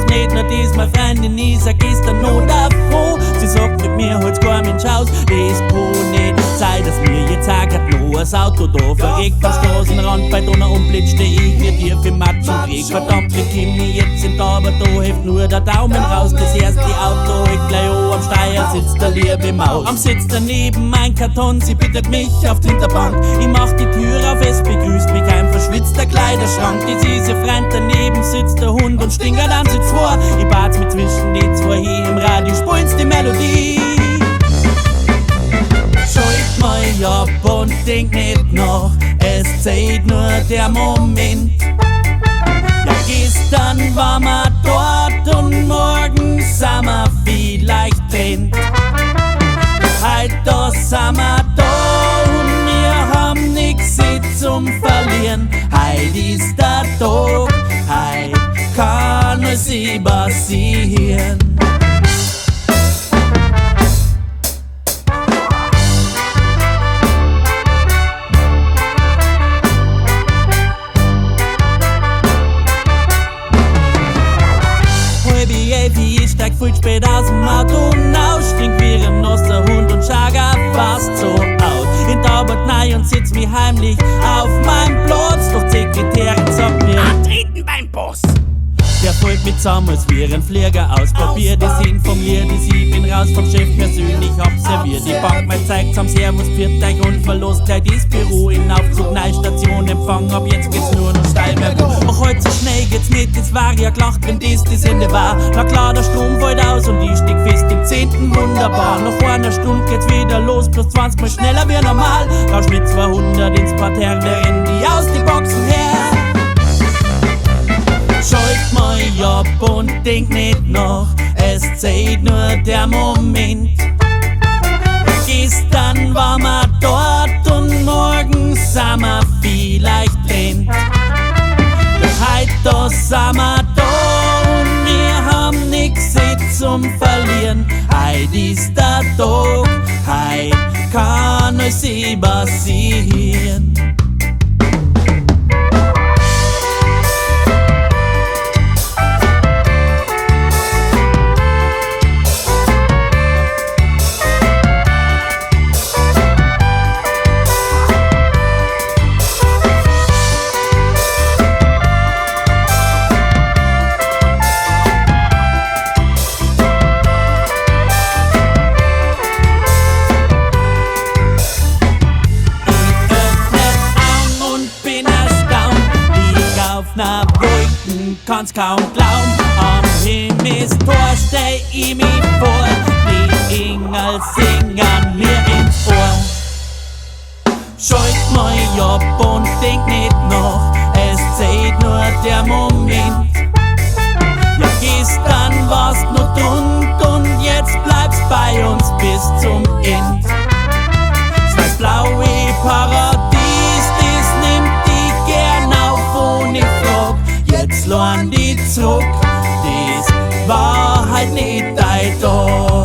nicht nur dies, meine Freundin Isaac ist der Not froh. Sie sagt mit mir, holt's gar Mensch aus, das kann nicht sein, dass mir jetzt auch grad noch ein Auto da verregt am Straßenrand bei Donau und blitzt ich mir tief im Matsch und Reg. Verdammt, wir kommen jetzt sind aber da hilft nur der Daumen raus. Das erste Auto, ich gleich am Steuer sitzt der liebe Maus. Am Sitz daneben mein Karton, sie bittet mich auf die Hinterbank. Ich mach die Tür auf, es begrüßt mich ein verschwitzter Kleiderschrank. Die süße Freund daneben sitzt der Hund und Stinger dann sitzt vor. Ich bat's mit zwischen die zwei hier im Radio, spielt's die Melodie. Schalt mal ab und denk nicht nach, es zählt nur der Moment. Ja, gestern war ma dort und morgen sind wir vielleicht trennt. Heute da sind wir da und wir haben nix zum Verlieren. Heute ist der Tag, heute kann es passieren. Ich steig viel spät aus dem Auto hinaus, trink wie ein nasser Hund und schau fast so aus. In der Arbeit nein und sitz mich heimlich auf meinem Platz, doch die Sekretärin sagt mir: Antreten beim Boss! Der fällt mit zusammen, als wär ein Flieger aus Papier. Die sind vom Lied, ich bin raus vom Chef persönlich observiert. Die Bank mein zeigt am Servus, pfiat euch und verlost gleich das Büro. In Aufzug, Neustation, Empfang, ab jetzt geht's nur noch steil berghoch. Ach, heute so schnell geht's nicht, das war ja gelacht, wenn das Ende war. Na klar, der Strom fällt aus und ich steck fest im 10. Wunderbar. Nach einer Stunde geht's wieder los, plus 20 mal schneller wie normal. Rausch mit 200 ins Parterre, der rennt die aus die Boxen her. Schalt mal ab und denk nicht nach, es zählt nur der Moment. Gestern waren wir dort und morgen sind wir vielleicht trennt. Doch heute da sind wir da und wir haben nix zum Verlieren. Heute ist der Tag, heute kann es passieren. Na Wolken kann's kaum glauben, am Himmelstor stell ich mich vor, die Engel singen mir ins Ohr. Schalt mal ab und denk nicht nach, es zählt nur der Moment. Ja, gestern warst nur dumm und jetzt bleibst bei uns bis zum End. Das weiß-blaue Paradies, das nimmt die gern auf und ich frag, jetzt lohn die zurück, das war halt nicht dein Tag.